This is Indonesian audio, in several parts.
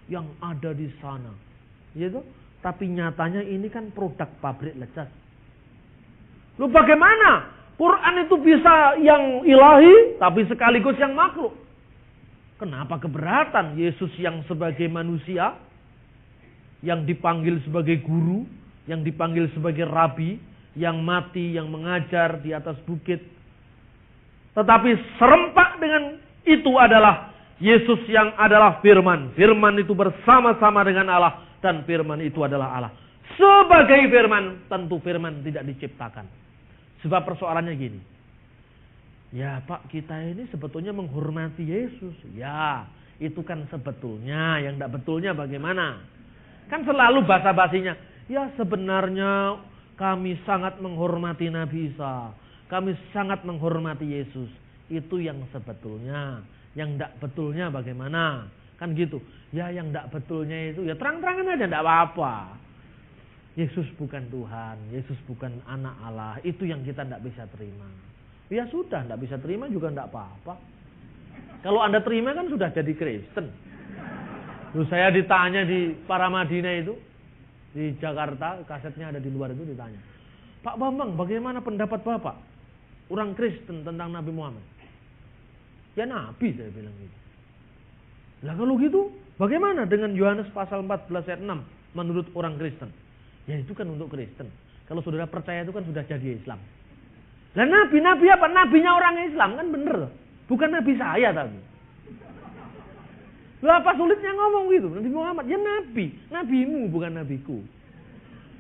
yang ada di sana. Gitu. Tapi nyatanya ini kan produk pabrik lecet. Lu bagaimana? Quran itu bisa yang ilahi, tapi sekaligus yang makhluk. Kenapa keberatan Yesus yang sebagai manusia, yang dipanggil sebagai guru, yang dipanggil sebagai rabi, yang mati, yang mengajar di atas bukit. Tetapi serempak dengan itu adalah Yesus yang adalah firman. Firman itu bersama-sama dengan Allah. Dan firman itu adalah Allah. Sebagai firman, tentu firman tidak diciptakan. Sebab persoalannya gini. Ya Pak, kita ini sebetulnya menghormati Yesus. Ya, itu kan sebetulnya. Yang tidak betulnya bagaimana? Kan selalu basa-basinya. Ya sebenarnya kami sangat menghormati Nabi Isa. Kami sangat menghormati Yesus. Itu yang sebetulnya. Yang tidak betulnya bagaimana? Kan gitu. Ya yang tidak betulnya itu. Ya terang-terangan aja tidak apa-apa. Yesus bukan Tuhan. Yesus bukan anak Allah. Itu yang kita tidak bisa terima. Ya sudah, tidak bisa terima juga tidak apa-apa. Kalau Anda terima kan sudah jadi Kristen. Terus saya ditanya di Paramadina itu. Di Jakarta, kasetnya ada di luar itu ditanya. Pak Bambang, bagaimana pendapat Bapak? Orang Kristen tentang Nabi Muhammad. Ya Nabi, saya bilang gitu. Lah kalau gitu, bagaimana dengan Yohanes pasal 14 ayat 6 menurut orang Kristen? Ya itu kan untuk Kristen. Kalau saudara percaya itu kan sudah jadi Islam. Lah Nabi apa? Nabinya orang Islam kan bener. Bukan Nabi saya tapi. Lah apa sulitnya ngomong gitu? Nabi Muhammad, ya Nabi. Nabimu bukan nabiku.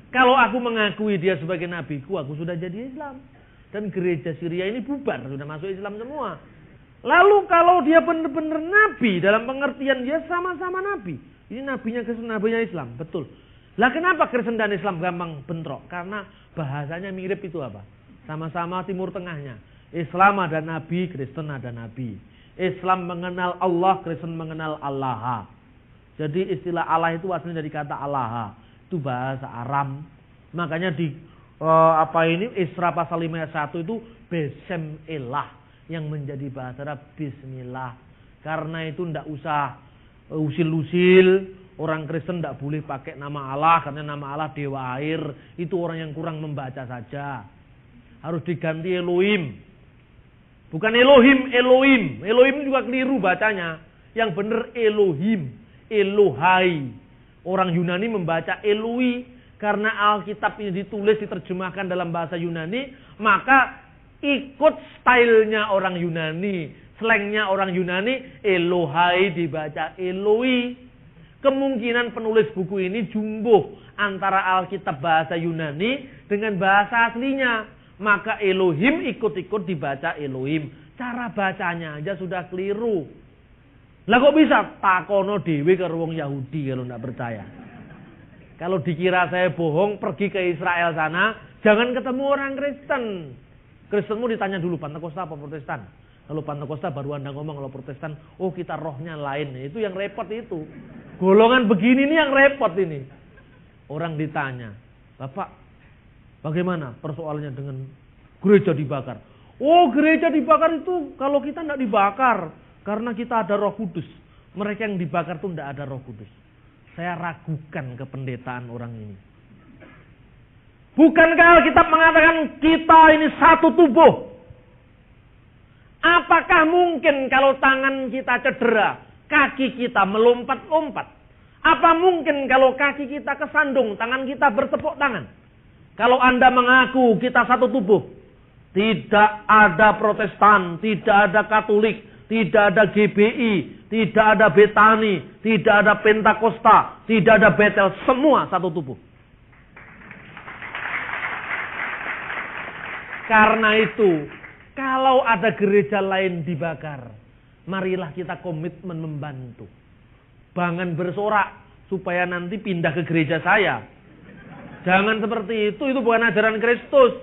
Kalau aku mengakui dia sebagai nabiku, aku sudah jadi Islam. Dan gereja Syria ini bubar, sudah masuk Islam semua. Lalu kalau dia benar-benar nabi, dalam pengertian dia sama-sama nabi. Ini nabinya Kristen, nabinya Islam, betul. Lah kenapa Kristen dan Islam gampang bentrok? Karena bahasanya mirip itu apa? Sama-sama Timur Tengahnya. Islam ada nabi, Kristen ada nabi. Islam mengenal Allah, Kristen mengenal Allah. Jadi istilah Allah itu aslinya dari kata Allah. Itu bahasa Aram. Makanya di Isra pasal 5 ayat 1 itu Besem Elah. Yang menjadi bahasa Arab Bismillah. Karena itu tidak usah usil-usil. Orang Kristen tidak boleh pakai nama Allah. Karena nama Allah Dewa Air. Itu orang yang kurang membaca saja. Harus diganti Elohim. Bukan Elohim, Elohim. Elohim juga keliru bacanya. Yang benar Elohim. Elohai. Orang Yunani membaca Eloi. Karena Alkitab ini ditulis, diterjemahkan dalam bahasa Yunani. Maka ikut stylenya orang Yunani, slangnya orang Yunani, Elohai dibaca Eloi. Kemungkinan penulis buku ini jumbuh antara Alkitab bahasa Yunani dengan bahasa aslinya. Maka Elohim ikut-ikut dibaca Elohim. Cara bacanya aja sudah keliru. Lah kok bisa? Takono dewe karo wong Yahudi kalau tidak percaya. Kalau dikira saya bohong, pergi ke Israel sana, jangan ketemu orang Kristen. Kristenmu ditanya dulu, Pantekosta apa Protestan? Kalau Pantekosta baru Anda ngomong, kalau Protestan, oh kita rohnya lain. Itu yang repot itu. Golongan begini nih yang repot ini. Orang ditanya, Bapak, bagaimana persoalannya dengan gereja dibakar? Oh gereja dibakar itu kalau kita tidak dibakar. Karena kita ada Roh Kudus. Mereka yang dibakar itu tidak ada Roh Kudus. Saya ragukan kependetaan orang ini. Bukankah Alkitab mengatakan kita ini satu tubuh? Apakah mungkin kalau tangan kita cedera, kaki kita melompat-lompat? Apa mungkin kalau kaki kita kesandung, tangan kita bertepuk tangan? Kalau Anda mengaku kita satu tubuh, tidak ada Protestan, tidak ada Katolik, tidak ada GBI, tidak ada Betani, tidak ada Pentakosta, tidak ada Betel, semua satu tubuh. Karena itu, kalau ada gereja lain dibakar, marilah kita komitmen membantu. Jangan bersorak supaya nanti pindah ke gereja saya. Jangan seperti itu bukan ajaran Kristus.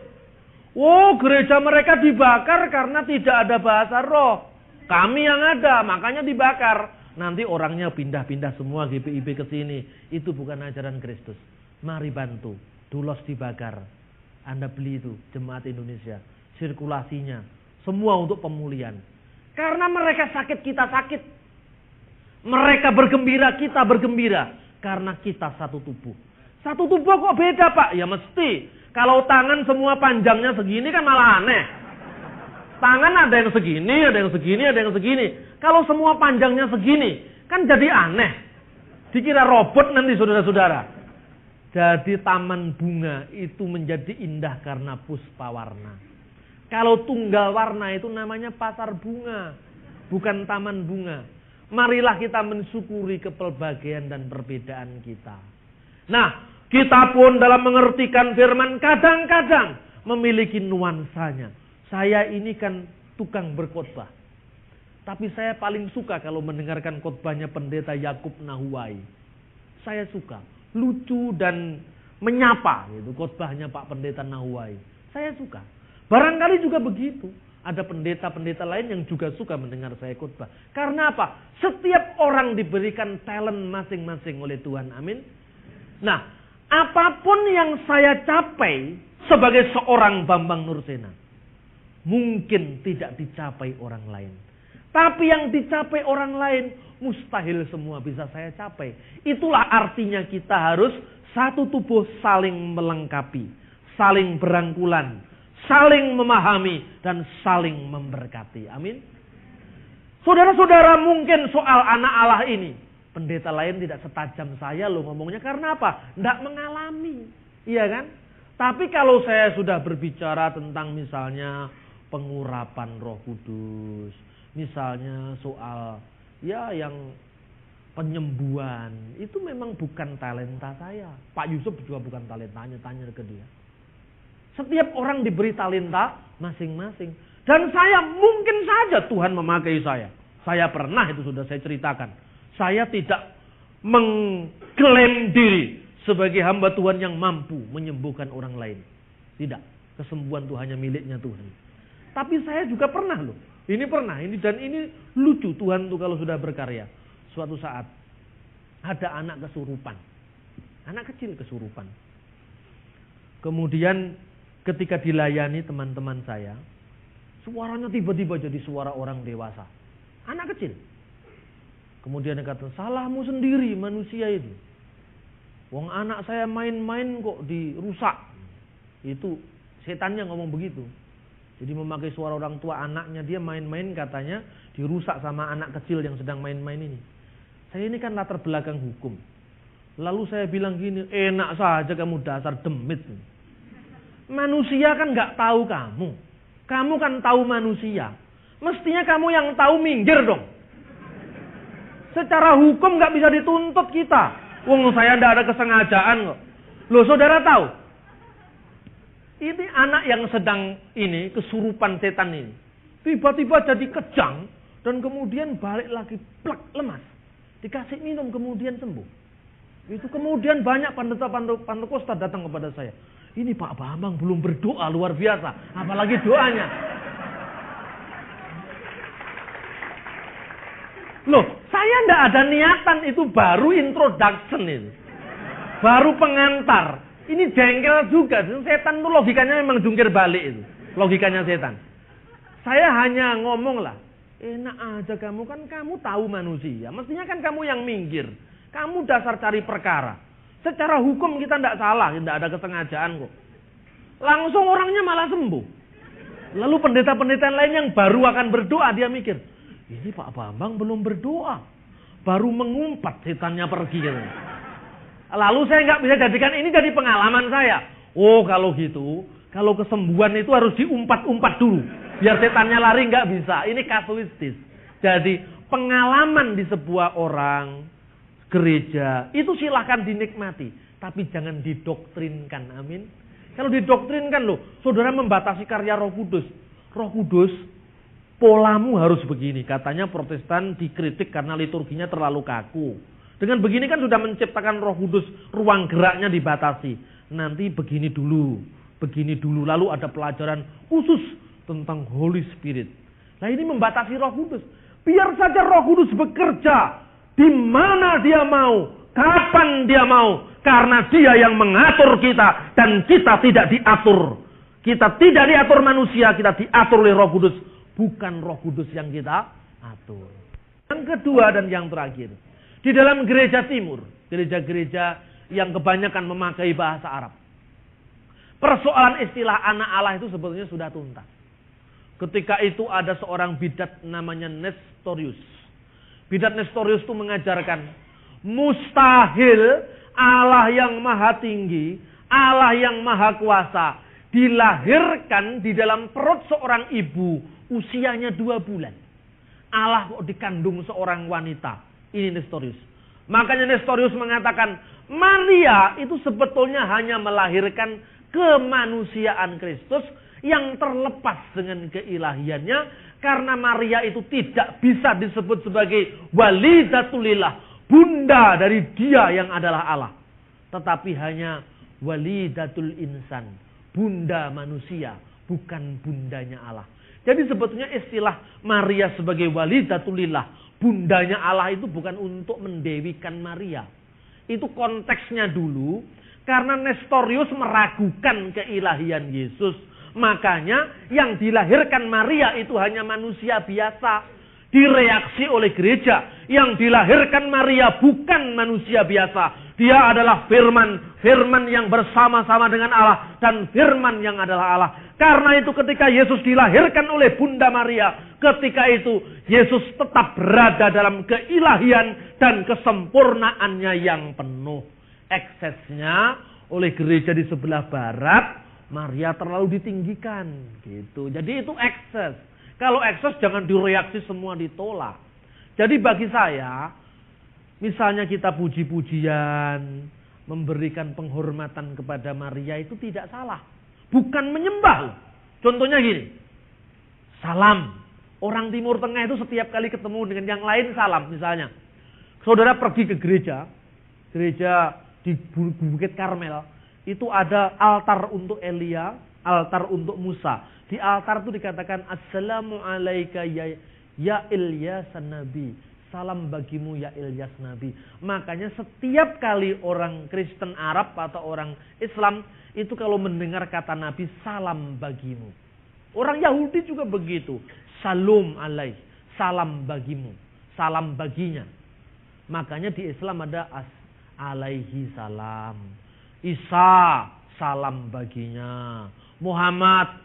Oh, gereja mereka dibakar karena tidak ada bahasa roh. Kami yang ada, makanya dibakar. Nanti orangnya pindah-pindah semua GPIB ke sini. Itu bukan ajaran Kristus. Mari bantu. Dulos dibakar. Anda beli itu, Jemaat Indonesia. Sirkulasinya. Semua untuk pemulihan. Karena mereka sakit, kita sakit. Mereka bergembira, kita bergembira. Karena kita satu tubuh. Satu tubuh kok beda, Pak? Ya mesti. Kalau tangan semua panjangnya segini kan malah aneh. Tangan ada yang segini, ada yang segini, ada yang segini. Kalau semua panjangnya segini, kan jadi aneh. Dikira robot nanti saudara-saudara. Jadi taman bunga itu menjadi indah karena puspa warna. Kalau tunggal warna itu namanya pasar bunga, bukan taman bunga. Marilah kita mensyukuri kepelbagaian dan perbedaan kita. Nah, kita pun dalam mengertikan firman kadang-kadang memiliki nuansanya. Saya ini kan tukang berkhotbah. Tapi saya paling suka kalau mendengarkan khotbahnya pendeta Yakub Nahuwai. Saya suka. Lucu dan menyapa gitu khotbahnya Pak Pendeta Nahuwai. Saya suka. Barangkali juga begitu. Ada pendeta-pendeta lain yang juga suka mendengar saya khotbah. Karena apa? Setiap orang diberikan talent masing-masing oleh Tuhan. Amin. Nah, apapun yang saya capai sebagai seorang Bambang Nursena, mungkin tidak dicapai orang lain. Tapi yang dicapai orang lain, mustahil semua bisa saya capai. Itulah artinya kita harus satu tubuh saling melengkapi, saling berangkulan, saling memahami, dan saling memberkati. Amin. Saudara-saudara, mungkin soal anak Allah ini, pendeta lain tidak setajam saya loh ngomongnya. Karena apa? Tidak mengalami. Iya kan? Tapi kalau saya sudah berbicara tentang misalnya pengurapan Roh Kudus, misalnya soal ya yang penyembuhan, itu memang bukan talenta saya. Pak Yusuf juga bukan talentanya, tanya ke dia. Setiap orang diberi talenta masing-masing. Dan saya mungkin saja Tuhan memakai saya. Saya pernah, itu sudah saya ceritakan. Saya tidak mengklaim diri sebagai hamba Tuhan yang mampu menyembuhkan orang lain. Tidak. Kesembuhan itu hanya miliknya Tuhan. Tapi saya juga pernah loh. Ini pernah. Dan ini lucu Tuhan tuh kalau sudah berkarya. Suatu saat ada anak kesurupan. Anak kecil kesurupan. Kemudian ketika dilayani teman-teman saya, suaranya tiba-tiba jadi suara orang dewasa. Anak kecil. Kemudian dia kata, salahmu sendiri manusia itu. Wong anak saya main-main kok dirusak. Itu setannya ngomong begitu. Jadi memakai suara orang tua anaknya, dia main-main katanya dirusak sama anak kecil yang sedang main-main ini. Saya ini kan latar belakang hukum. Lalu saya bilang gini, enak saja kamu dasar demit. Manusia kan gak tahu kamu. Kamu kan tahu manusia. Mestinya kamu yang tahu minggir dong. Secara hukum gak bisa dituntut kita. Wong saya ndak ada kesengajaan kok. Loh saudara tahu? Ini anak yang sedang ini kesurupan setan ini. Tiba-tiba jadi kejang dan kemudian balik lagi plek lemas. Dikasih minum kemudian sembuh. Itu kemudian banyak Pantekosta datang kepada saya. Ini Pak Bambang belum berdoa luar biasa, apalagi doanya. Loh, saya ndak ada niatan, itu baru introduction itu. Baru pengantar. Ini jengkel juga. Setan itu logikanya memang jungkir balik itu. Logikanya setan. Saya hanya ngomong lah. Enak aja kamu, kan kamu tahu manusia. Mestinya kan kamu yang minggir. Kamu dasar cari perkara. Secara hukum kita tidak salah. Tidak ada kesengajaan kok. Langsung orangnya malah sembuh. Lalu pendeta-pendeta lain yang baru akan berdoa, dia mikir. Ini Pak Bambang belum berdoa. Baru mengumpat setannya pergi. Lalu saya nggak bisa jadikan ini jadi pengalaman saya. Oh kalau gitu, kalau kesembuhan itu harus diumpat-umpat dulu. Biar setannya lari, nggak bisa. Ini kasuistis. Jadi pengalaman di sebuah orang, gereja, itu silahkan dinikmati. Tapi jangan didoktrinkan, amin. Kalau didoktrinkan loh, saudara membatasi karya Roh Kudus. Roh Kudus, polamu harus begini. Katanya Protestan dikritik karena liturginya terlalu kaku. Dengan begini kan sudah menciptakan Roh Kudus, ruang geraknya dibatasi. Nanti begini dulu, lalu ada pelajaran khusus tentang Holy Spirit. Nah ini membatasi Roh Kudus. Biar saja Roh Kudus bekerja di mana dia mau, kapan dia mau, karena dia yang mengatur kita dan kita tidak diatur. Kita tidak diatur manusia, kita diatur oleh Roh Kudus, bukan Roh Kudus yang kita atur. Yang kedua dan yang terakhir, di dalam gereja timur, gereja-gereja yang kebanyakan memakai bahasa Arab, persoalan istilah anak Allah itu sebetulnya sudah tuntas. Ketika itu ada seorang bidat namanya Nestorius. Bidat Nestorius itu mengajarkan mustahil Allah yang maha tinggi, Allah yang maha kuasa dilahirkan di dalam perut seorang ibu usianya 2 bulan. Allah kok dikandung seorang wanita. Ini Nestorius. Makanya Nestorius mengatakan Maria itu sebetulnya hanya melahirkan kemanusiaan Kristus yang terlepas dengan keilahiannya, karena Maria itu tidak bisa disebut sebagai walidatulillah, bunda dari Dia yang adalah Allah, tetapi hanya walidatul insan, bunda manusia, bukan bundanya Allah. Jadi sebetulnya istilah Maria sebagai walidatulillah, bundanya Allah itu bukan untuk mendewikan Maria. Itu konteksnya dulu, karena Nestorius meragukan keilahian Yesus. Makanya yang dilahirkan Maria itu hanya manusia biasa. Direaksi oleh gereja. Yang dilahirkan Maria bukan manusia biasa. Dia adalah firman. Firman yang bersama-sama dengan Allah. Dan firman yang adalah Allah. Karena itu ketika Yesus dilahirkan oleh Bunda Maria. Ketika itu Yesus tetap berada dalam keilahian dan kesempurnaannya yang penuh. Eksesnya oleh gereja di sebelah barat, Maria terlalu ditinggikan gitu. Jadi itu ekses. Kalau ekses jangan direaksi semua ditolak. Jadi bagi saya, misalnya kita puji-pujian, memberikan penghormatan kepada Maria itu tidak salah. Bukan menyembah. Contohnya gini. Salam. Orang Timur Tengah itu setiap kali ketemu dengan yang lain salam misalnya. Saudara pergi ke gereja di Bukit Karmel. Itu ada altar untuk Elia, altar untuk Musa. Di altar itu dikatakan Assalamu alaika ya Ilyas Nabi. Salam bagimu ya Ilyas Nabi. Makanya setiap kali orang Kristen Arab atau orang Islam itu kalau mendengar kata Nabi, salam bagimu. Orang Yahudi juga begitu. Salam alaih, salam bagimu, salam baginya. Makanya di Islam ada alaihi salam. Isa, salam baginya. Muhammad,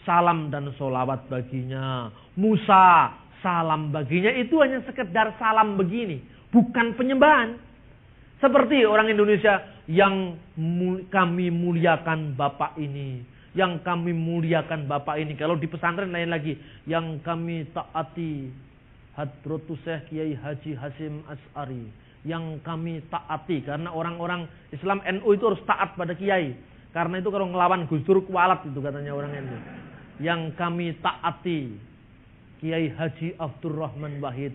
salam dan sholawat baginya. Musa, salam baginya. Itu hanya sekedar salam begini. Bukan penyembahan. Seperti orang Indonesia, yang kami muliakan Bapak ini. Yang kami muliakan Bapak ini. Kalau di pesantren lain lagi. Yang kami taati Hadratus Syekh Kiai Haji Hasyim Asy'ari. Yang kami taati, karena orang-orang Islam NU itu harus taat pada kiai. Karena itu kalau ngelawan Gus Dur kualat itu katanya orang NU. Yang kami taati Kiai Haji Abdurrahman Wahid.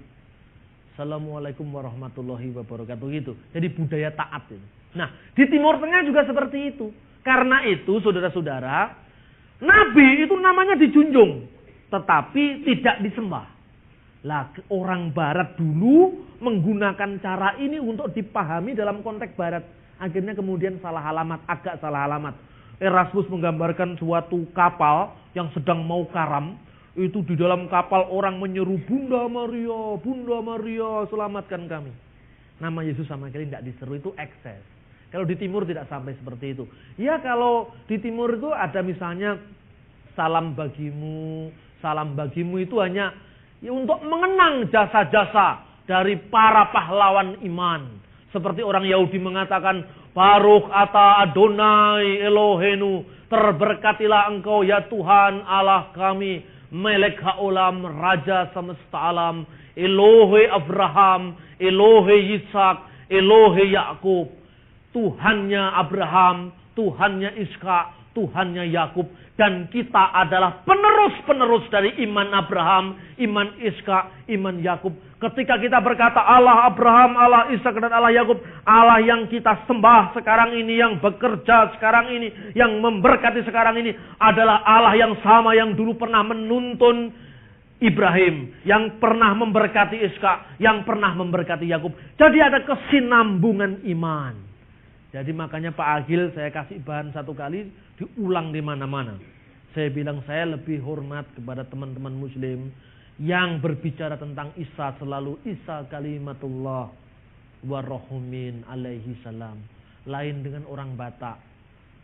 Assalamualaikum warahmatullahi wabarakatuh gitu. Jadi budaya taat itu. Nah, di Timur Tengah juga seperti itu. Karena itu saudara-saudara, Nabi itu namanya dijunjung, tetapi tidak disembah. Lah, orang barat dulu menggunakan cara ini untuk dipahami dalam konteks barat. Akhirnya kemudian salah alamat, agak salah alamat. Erasmus menggambarkan suatu kapal yang sedang mau karam. Itu di dalam kapal orang menyeru, Bunda Maria, selamatkan kami. Nama Yesus sama sekali tidak diseru, itu ekses. Kalau di timur tidak sampai seperti itu. Ya kalau di timur itu ada misalnya salam bagimu itu hanya ya, untuk mengenang jasa-jasa dari para pahlawan iman. Seperti orang Yahudi mengatakan, Baruch ata Adonai Elohenu, terberkatilah engkau ya Tuhan Allah kami, Melek haolam, Raja semesta alam, Elohe Abraham, Elohe Yitzhak, Elohe Yakub. Tuhannya Abraham, Tuhannya Ishak, Tuhannya Yakub. Dan kita adalah penerus-penerus dari iman Abraham, iman Ishak, iman Yakub. Ketika kita berkata Allah Abraham, Allah Ishak dan Allah Yakub, Allah yang kita sembah sekarang ini, yang bekerja sekarang ini, yang memberkati sekarang ini adalah Allah yang sama yang dulu pernah menuntun Ibrahim, yang pernah memberkati Ishak, yang pernah memberkati Yakub. Jadi ada kesinambungan iman. Jadi makanya Pak Agil saya kasih bahan satu kali, diulang di mana-mana. Saya bilang saya lebih hormat kepada teman-teman muslim yang berbicara tentang Isa selalu Isa kalimatullah wa rohumin alaihi salam. Lain dengan orang Batak.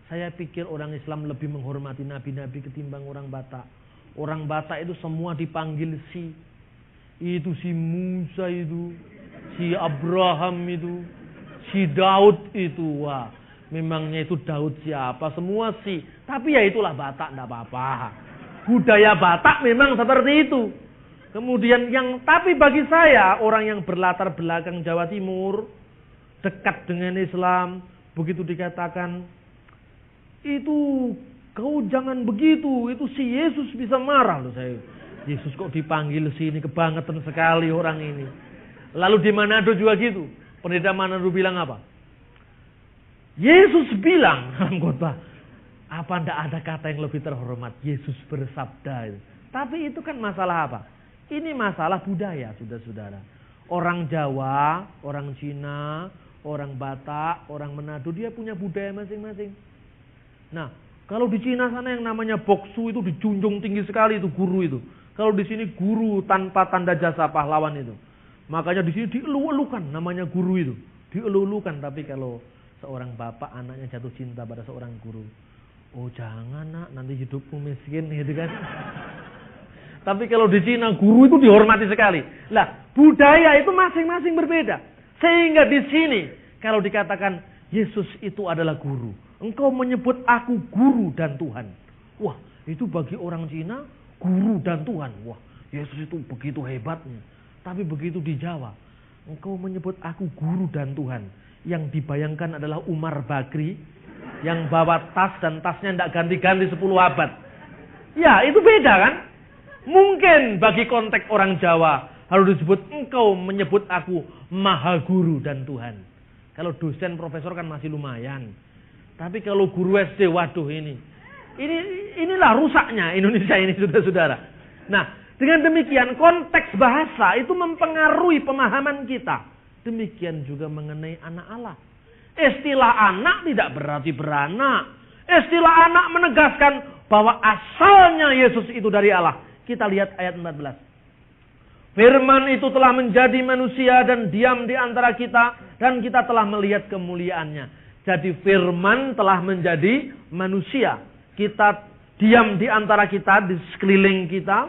Saya pikir orang Islam lebih menghormati nabi-nabi ketimbang orang Batak. Orang Batak itu semua dipanggil si. Itu si Musa itu, si Abraham itu, si Daud itu. Wah, memangnya itu Daud siapa? Semua si. Tapi ya itulah Batak, enggak apa-apa. Budaya Batak memang seperti itu. Kemudian tapi bagi saya, orang yang berlatar belakang Jawa Timur, dekat dengan Islam, begitu dikatakan, itu kau jangan begitu, itu si Yesus bisa marah loh saya. Yesus kok dipanggil sini, kebangetan sekali orang ini. Lalu di Manado juga gitu. Pendeta Manado bilang apa? Yesus bilang dalam khotbah, apa ndak ada kata yang lebih terhormat? Yesus bersabda. Tapi itu kan masalah apa? Ini masalah budaya, saudara-saudara. Orang Jawa, orang Cina, orang Batak, orang Manado, dia punya budaya masing-masing. Nah, kalau di Cina sana yang namanya boksu itu dijunjung tinggi sekali itu guru itu. Kalau di sini guru tanpa tanda jasa pahlawan itu. Makanya di sini dielu-elukan namanya guru itu. Dielu-elukan, tapi kalau seorang bapak anaknya jatuh cinta pada seorang guru, oh jangan nak, nanti hidupmu miskin gitu kan. Tapi kalau di Cina guru itu dihormati sekali. Lah, budaya itu masing-masing berbeda. Sehingga di sini kalau dikatakan Yesus itu adalah guru, engkau menyebut aku guru dan Tuhan. Wah, itu bagi orang Cina guru dan Tuhan. Wah, Yesus itu begitu hebatnya. Tapi begitu di Jawa, engkau menyebut aku guru dan Tuhan. Yang dibayangkan adalah Umar Bakri yang bawa tas dan tasnya tidak ganti-ganti 10 abad. Ya, itu beda kan? Mungkin bagi konteks orang Jawa harus disebut engkau menyebut aku maha guru dan Tuhan. Kalau dosen profesor kan masih lumayan. Tapi kalau guru SD, waduh inilah rusaknya Indonesia ini, saudara-saudara. Nah, dengan demikian konteks bahasa itu mempengaruhi pemahaman kita. Demikian juga mengenai anak Allah. Istilah anak tidak berarti beranak. Istilah anak menegaskan bahwa asalnya Yesus itu dari Allah. Kita lihat ayat 14. Firman itu telah menjadi manusia dan diam di antara kita, dan kita telah melihat kemuliaannya. Jadi firman telah menjadi manusia. Kita diam di antara kita, di sekeliling kita,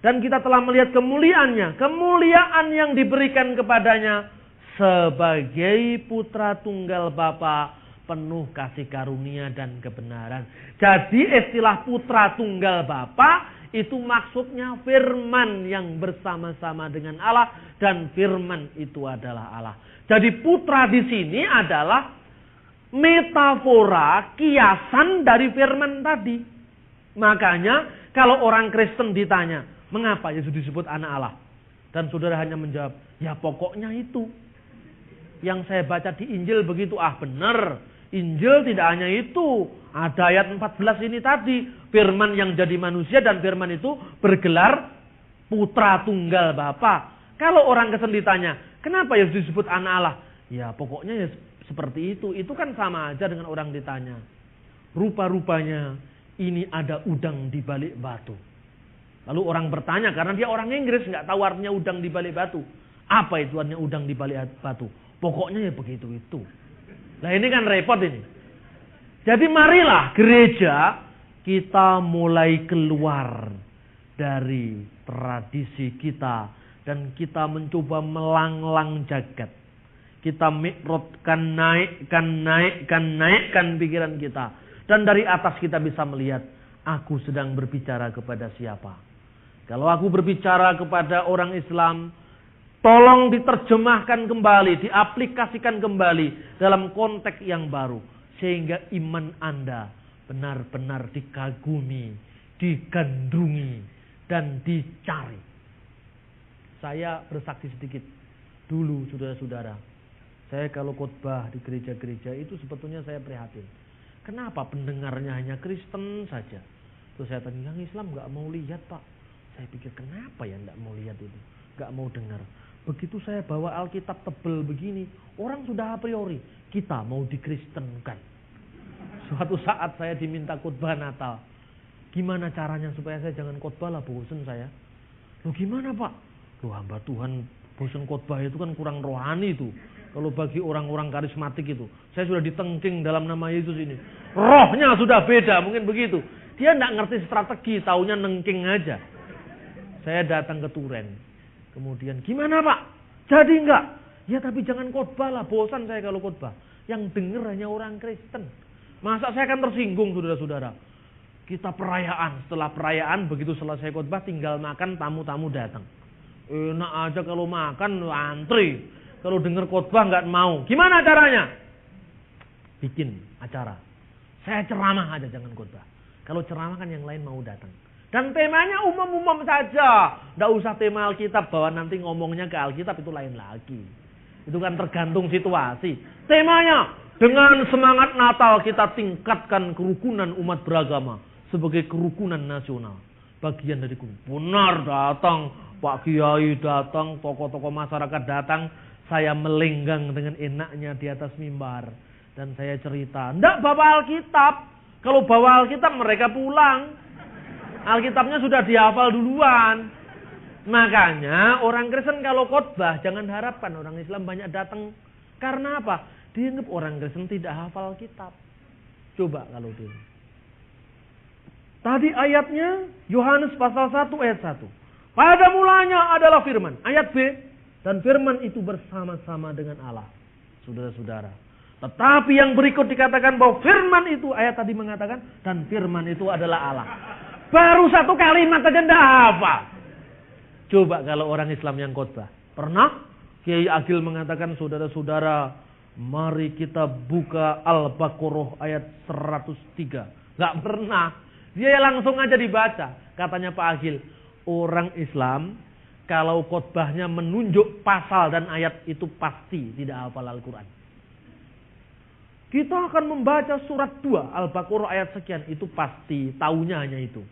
dan kita telah melihat kemuliaannya. Kemuliaan yang diberikan kepadanya sebagai putra tunggal Bapa, penuh kasih karunia dan kebenaran. Jadi istilah putra tunggal Bapa itu maksudnya firman yang bersama-sama dengan Allah, dan firman itu adalah Allah. Jadi putra di sini adalah metafora, kiasan dari firman tadi. Makanya kalau orang Kristen ditanya, mengapa Yesus disebut anak Allah? Dan saudara hanya menjawab, ya pokoknya itu. Yang saya baca di Injil begitu, benar. Injil tidak hanya itu. Ada ayat 14 ini tadi. Firman yang jadi manusia dan firman itu bergelar putra tunggal Bapa. Kalau orang Kristen ditanya, kenapa Yesus disebut anak Allah? Ya pokoknya ya seperti itu. Itu kan sama aja dengan orang ditanya, rupa-rupanya ini ada udang di balik batu. Lalu orang bertanya, karena dia orang Inggris, nggak tahu artinya udang di balik batu. Apa itu artinya udang di balik batu? Pokoknya ya begitu itu. Nah ini kan repot ini. Jadi marilah gereja kita mulai keluar dari tradisi kita dan kita mencoba melanglang jagat. Kita mikrotkan, naikkan pikiran kita. Dan dari atas kita bisa melihat, aku sedang berbicara kepada siapa. Kalau aku berbicara kepada orang Islam, tolong diterjemahkan kembali, diaplikasikan kembali dalam konteks yang baru. Sehingga iman Anda benar-benar dikagumi, digandrungi, dan dicari. Saya bersaksi sedikit. Dulu saudara-saudara, saya kalau khotbah di gereja-gereja itu sebetulnya saya prihatin. Kenapa pendengarnya hanya Kristen saja? Terus saya tanya, yang Islam gak mau lihat Pak. Saya pikir kenapa ya gak mau lihat itu, gak mau dengar. Begitu saya bawa Alkitab tebel begini, orang sudah a priori, kita mau dikristenkan. Suatu saat saya diminta khotbah Natal. Gimana caranya supaya saya jangan khotbah lah, bosen saya. Loh gimana Pak? Loh hamba Tuhan bosan khotbah itu kan kurang rohani itu. Kalau bagi orang-orang karismatik itu. Saya sudah ditengking dalam nama Yesus ini. Rohnya sudah beda, mungkin begitu. Dia tidak ngerti strategi, taunya nengking aja. Saya datang ke Turen. Kemudian, gimana Pak? Jadi enggak? Ya tapi jangan khotbah lah, bosan saya kalau khotbah. Yang denger hanya orang Kristen. Masa saya akan tersinggung saudara-saudara. Kita perayaan, setelah perayaan begitu selesai khotbah tinggal makan, tamu-tamu datang. Enak aja kalau makan antri. Kalau dengar khotbah nggak mau. Gimana caranya? Bikin acara. Saya ceramah aja jangan khotbah. Kalau ceramah kan yang lain mau datang. Dan temanya umum-umum saja. Nggak usah tema Alkitab bahwa nanti ngomongnya ke Alkitab itu lain lagi. Itu kan tergantung situasi. Temanya dengan semangat Natal kita tingkatkan kerukunan umat beragama sebagai kerukunan nasional. Bagian dari benar datang, Pak Kiai datang, tokoh-tokoh masyarakat datang. Saya melenggang dengan enaknya di atas mimbar. Dan saya cerita, enggak bawa Alkitab. Kalau bawa Alkitab mereka pulang. Alkitabnya sudah dihafal duluan. Makanya orang Kristen kalau khotbah jangan harapkan orang Islam banyak datang. Karena apa? Dianggap orang Kristen tidak hafal kitab. Coba kalau dia. Tadi ayatnya Yohanes pasal 1 ayat 1. Pada mulanya adalah firman. Ayat B. Dan firman itu bersama-sama dengan Allah. Saudara-saudara. Tetapi yang berikut dikatakan bahwa firman itu, ayat tadi mengatakan, dan firman itu adalah Allah. Baru satu kalimat saja tidak hafal. Coba kalau orang Islam yang khotbah. Pernah? Kiai Agil mengatakan, saudara-saudara, mari kita buka Al-Baqarah ayat 103. Gak pernah. Dia langsung aja dibaca. Katanya Pak Agil, orang Islam kalau khotbahnya menunjuk pasal dan ayat itu pasti tidak hafal Al-Quran. Kita akan membaca surat 2 Al-Baqarah ayat sekian, itu pasti, taunya hanya itu.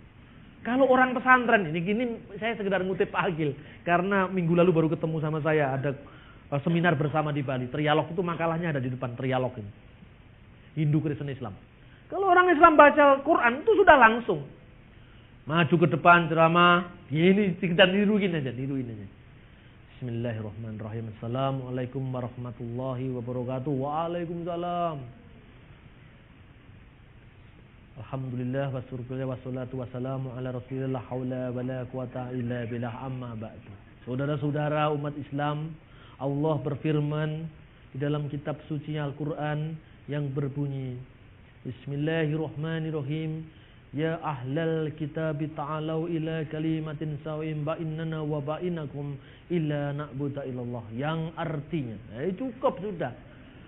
Kalau orang pesantren, ini saya sekedar ngutip Pak Agil, karena minggu lalu baru ketemu sama saya, ada seminar bersama di Bali, Trialog itu makalahnya ada di depan, Trialog ini. Hindu Kristen Islam. Kalau orang Islam baca Quran itu sudah langsung. Maju ke depan ceramah, ini kita niruin aja. Bismillahirrahmanirrahim. Assalamualaikum warahmatullahi wabarakatuh. Waalaikumsalam. Alhamdulillah wassyukurulillah wassalatu wassalamu ala rasulillah haula wala quwata illa billah amma ba'du. Saudara-saudara umat Islam, Allah berfirman di dalam kitab suci Al-Quran yang berbunyi, Bismillahirrahmanirrahim. Ya ahlal kitab ta'alau ila kalimatin sawim bainana wa bainakum illa na'budu illallah. Yang artinya, cukup sudah.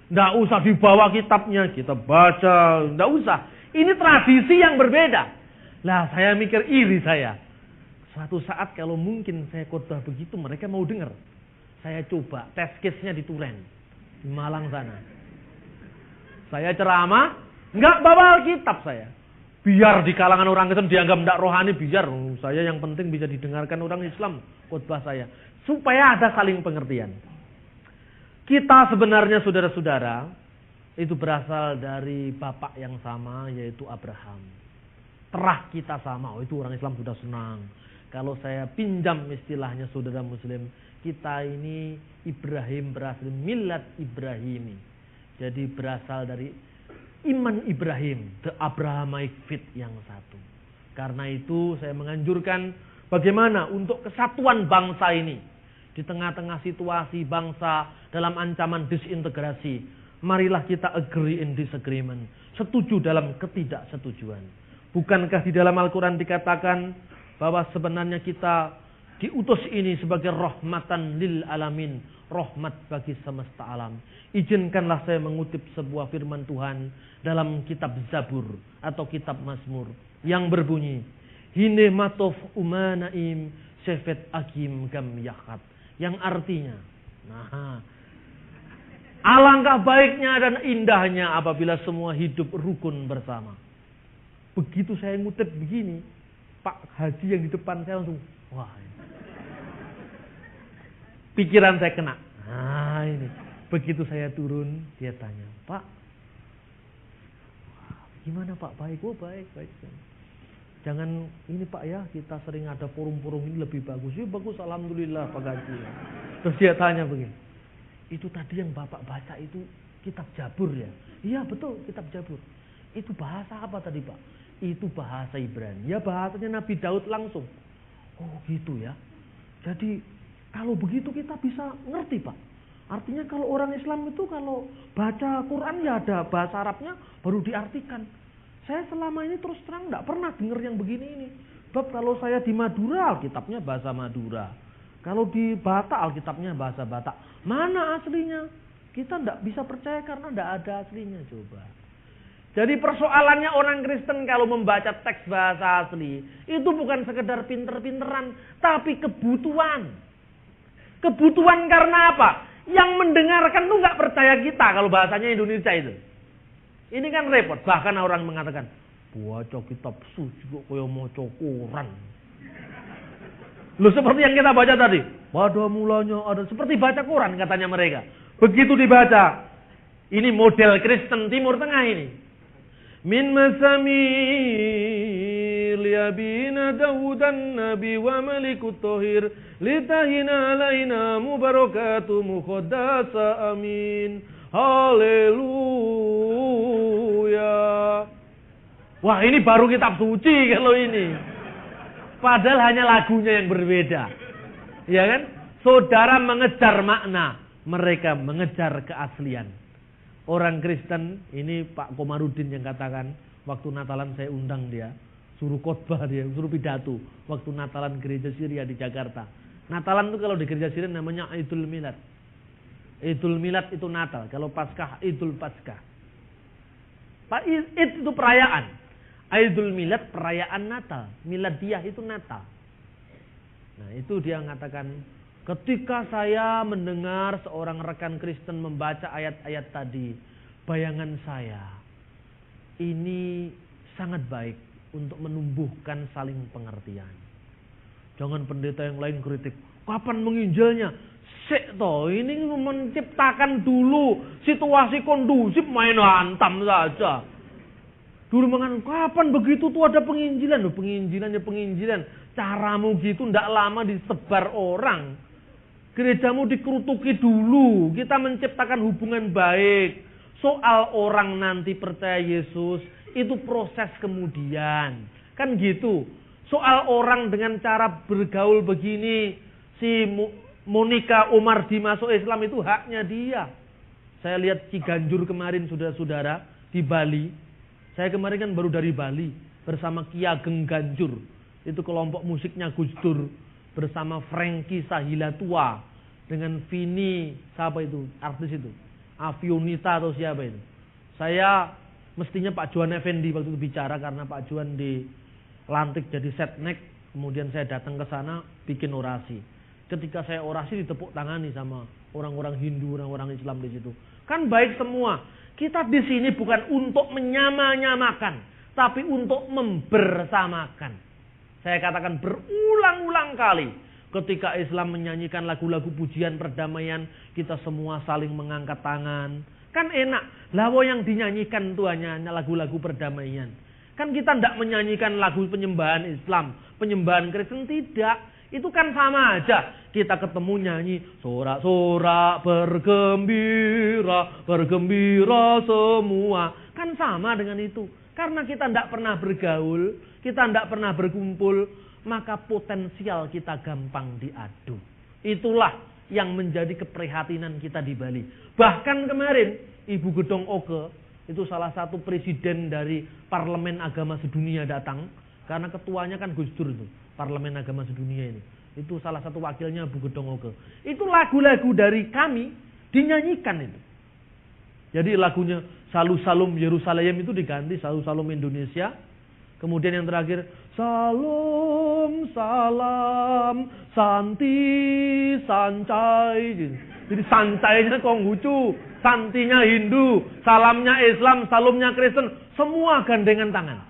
Tidak usah dibawa kitabnya, kita baca, tidak usah. Ini tradisi yang berbeda. Lah saya mikir iri saya. Suatu saat kalau mungkin saya khotbah begitu mereka mau dengar. Saya coba test case-nya di Turen, di Malang sana. Saya ceramah, nggak bawa Alkitab saya. Biar di kalangan orang Kristen dianggap tidak rohani, biar saya yang penting bisa didengarkan orang Islam khotbah saya. Supaya ada saling pengertian. Kita sebenarnya saudara-saudara, itu berasal dari bapak yang sama yaitu Abraham. Terah kita sama, itu orang Islam sudah senang. Kalau saya pinjam istilahnya saudara muslim, kita ini Ibrahim berasal millat Ibrahimi. Jadi berasal dari iman Ibrahim, the Abrahamic faith yang satu. Karena itu saya menganjurkan bagaimana untuk kesatuan bangsa ini. Di tengah-tengah situasi bangsa dalam ancaman disintegrasi. Marilah kita agree in disagreement. Setuju dalam ketidaksetujuan. Bukankah di dalam Al-Quran dikatakan bahwa sebenarnya kita diutus ini sebagai rahmatan lil alamin. Rahmat bagi semesta alam. Izinkanlah saya mengutip sebuah firman Tuhan dalam kitab Zabur atau kitab Mazmur yang berbunyi, Hine matof umanaim sefet akim gam yakat. Yang artinya, alangkah baiknya dan indahnya apabila semua hidup rukun bersama. Begitu saya ngutip begini, Pak Haji yang di depan saya langsung, wah, pikiran saya kena. Nah ini, begitu saya turun, dia tanya, Pak, gimana Pak? Baik? Oh baik. Jangan ini Pak ya, kita sering ada forum-forum ini lebih bagus. Ya bagus, alhamdulillah Pak Gaji. Terus dia tanya begini, itu tadi yang Bapak baca itu kitab Jabur ya? Iya betul, kitab Jabur. Itu bahasa apa tadi Pak? Itu bahasa Ibrani. Ya bahasanya Nabi Daud langsung. Oh gitu ya. Jadi kalau begitu kita bisa ngerti Pak. Artinya kalau orang Islam itu kalau baca Quran ya ada bahasa Arabnya baru diartikan. Saya selama ini terus terang tidak pernah dengar yang begini ini. Sebab kalau saya di Madura Alkitabnya bahasa Madura. Kalau di Batak Alkitabnya bahasa Batak. Mana aslinya? Kita tidak bisa percaya karena tidak ada aslinya coba. Jadi persoalannya orang Kristen kalau membaca teks bahasa asli itu bukan sekedar pinter-pinteran, tapi kebutuhan. Kebutuhan karena apa? Yang mendengarkan tuh nggak percaya kita kalau bahasanya Indonesia itu. Ini kan repot. Bahkan orang mengatakan, baca kitab suci kok kaya maca Quran. Loh seperti yang kita baca tadi. Pada mulanya ada seperti baca Quran katanya mereka. Begitu dibaca. Ini model Kristen Timur Tengah ini. Min masamil yabina Dawudan Nabi wa malikut tohir litahina alaina mubarakatu mukhodasa amin. Haleluya. Wah ini baru kitab suci kalau ini. Padahal hanya lagunya yang berbeda. Ya kan? Saudara mengejar makna. Mereka mengejar keaslian. Orang Kristen, ini Pak Komarudin yang katakan, waktu Natalan saya undang dia, suruh khotbah dia, suruh pidato, waktu Natalan gereja Syria di Jakarta. Natalan itu kalau di gereja Syria namanya Idul Milad. Idul Milad itu Natal, kalau Paskah Idul Paskah. Id itu perayaan. Idul Milad perayaan Natal, Miladiyah itu Natal. Nah itu dia mengatakan, ketika saya mendengar seorang rekan Kristen membaca ayat-ayat tadi, bayangan saya, ini sangat baik untuk menumbuhkan saling pengertian. Jangan pendeta yang lain kritik, kapan menginjilnya? Sik toh, ini menciptakan dulu situasi kondusif, main hantam saja. Dulu mengatakan, kapan begitu tuh ada penginjilan? Loh, penginjilan. Caramu gitu ndak lama disebar orang. Gerejamu dikerutuki dulu. Kita menciptakan hubungan baik. Soal orang nanti percaya Yesus, itu proses kemudian. Kan gitu. Soal orang dengan cara bergaul begini, si Monica Omar dimasuk Islam itu haknya dia. Saya lihat Ciganjur kemarin saudara-saudara di Bali. Saya kemarin kan baru dari Bali bersama Ki Ageng Ganjur. Itu kelompok musiknya Gus Dur bersama Frankie Sahilatua dengan Vini, siapa itu artis itu, Avionita atau siapa itu. Saya mestinya Pak Juan Effendi waktu itu bicara karena Pak Juan dilantik jadi setnek, kemudian saya datang ke sana bikin orasi. Ketika saya orasi ditepuk tangani sama orang-orang Hindu, orang-orang Islam di situ. Kan baik semua. Kita di sini bukan untuk menyama-nyamakan, tapi untuk membersamakan. Saya katakan berulang-ulang kali. Ketika Islam menyanyikan lagu-lagu pujian perdamaian, kita semua saling mengangkat tangan. Kan enak. Lawa yang dinyanyikan itu hanya lagu-lagu perdamaian. Kan kita tidak menyanyikan lagu penyembahan Islam, penyembahan Kristen, tidak. Itu kan sama aja. Kita ketemu nyanyi, sorak-sorak bergembira, bergembira semua. Kan sama dengan itu. Karena kita tidak pernah bergaul, kita tidak pernah berkumpul, maka potensial kita gampang diadu. Itulah yang menjadi keprihatinan kita di Bali. Bahkan kemarin, Ibu Gedong Oke, itu salah satu presiden dari Parlemen Agama Sedunia datang. Karena ketuanya kan Gus Dur itu, Parlemen Agama Sedunia ini. Itu salah satu wakilnya Bu Gedong Oke. Itu lagu-lagu dari kami dinyanyikan itu. Jadi lagunya Salu Salum Yerusalem itu diganti Salu Salum Indonesia. Kemudian yang terakhir Salam Salam Santi Sancai. Jadi sancainya Konghucu, santinya Hindu, salamnya Islam, salumnya Kristen, semua gandengan tangan.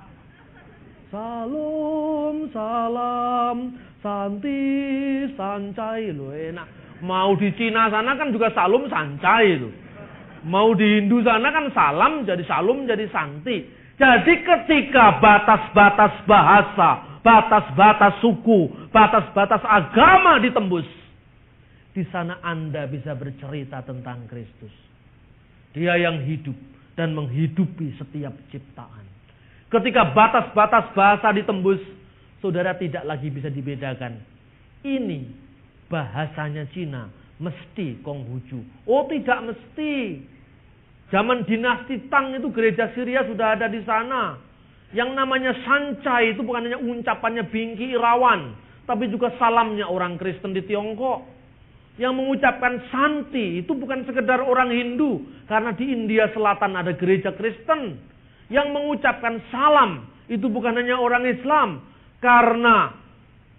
Salam Salam Santi Sancai, loh enak. Mau di Cina sana kan juga Salum Sancai itu. Mau di Hindu sana kan salam jadi salum jadi santi. Jadi ketika batas-batas bahasa, batas-batas suku, batas-batas agama ditembus, di sana Anda bisa bercerita tentang Kristus. Dia yang hidup dan menghidupi setiap ciptaan. Ketika batas-batas bahasa ditembus, saudara tidak lagi bisa dibedakan. Ini bahasanya Cina, mesti Konghucu. Oh, tidak mesti. Zaman dinasti Tang itu gereja Syria sudah ada di sana. Yang namanya sancai itu bukan hanya ucapannya Bingki Irawan, tapi juga salamnya orang Kristen di Tiongkok. Yang mengucapkan Santi itu bukan sekedar orang Hindu, karena di India Selatan ada gereja Kristen. Yang mengucapkan salam itu bukan hanya orang Islam, karena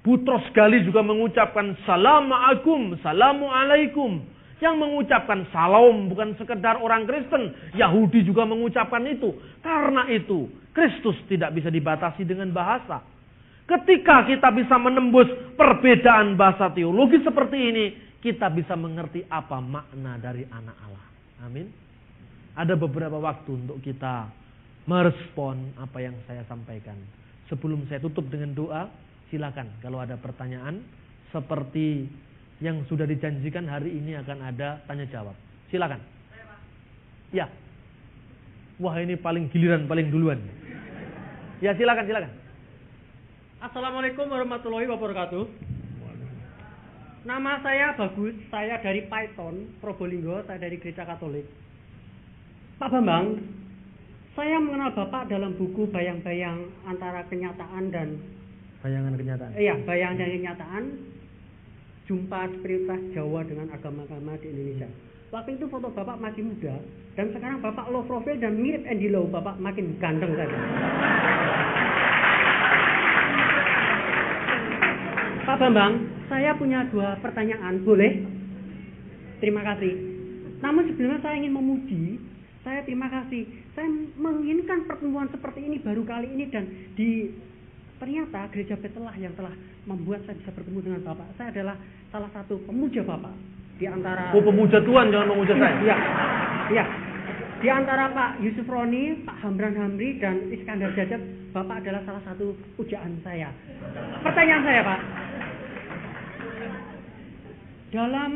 Butros Gali juga mengucapkan Salamualaikum, Salamualaikum. Yang mengucapkan salam bukan sekedar orang Kristen, Yahudi juga mengucapkan itu. Karena itu, Kristus tidak bisa dibatasi dengan bahasa. Ketika kita bisa menembus perbedaan bahasa teologi seperti ini, kita bisa mengerti apa makna dari anak Allah. Amin. Ada beberapa waktu untuk kita merespon apa yang saya sampaikan. Sebelum saya tutup dengan doa, silakan kalau ada pertanyaan seperti yang sudah dijanjikan hari ini akan ada tanya jawab. Silakan. Ya. Wah, ini paling giliran, paling duluan. Ya, silakan. Assalamualaikum warahmatullahi wabarakatuh. Nama saya Bagus, saya dari Python, Probolinggo, saya dari Gereja Katolik. Pak Bambang, saya mengenal Bapak dalam buku Bayang-Bayang Antara Kenyataan dan Bayangan Kenyataan. Iya, Bayang dan Kenyataan. Jumpa spiritualitas Jawa dengan agama-agama di Indonesia. Waktu itu foto Bapak masih muda, dan sekarang Bapak low profile dan mirip Andy Lau. Bapak makin ganteng saja. Pak Bambang, saya punya 2 pertanyaan, boleh? Terima kasih. Namun sebelumnya saya ingin memuji, saya terima kasih. Saya menginginkan pertemuan seperti ini baru kali ini, dan ternyata Gereja Betelah yang telah membuat saya bisa bertemu dengan Bapak. Saya adalah salah satu pemuja Bapak di antara. Oh, pemuja Tuhan, jangan memuja saya. Iya. Di antara Pak Yusuf Roni, Pak Hamran Hamri, dan Iskandar Jajat, Bapak adalah salah satu pujaan saya. Pertanyaan saya, Pak. Dalam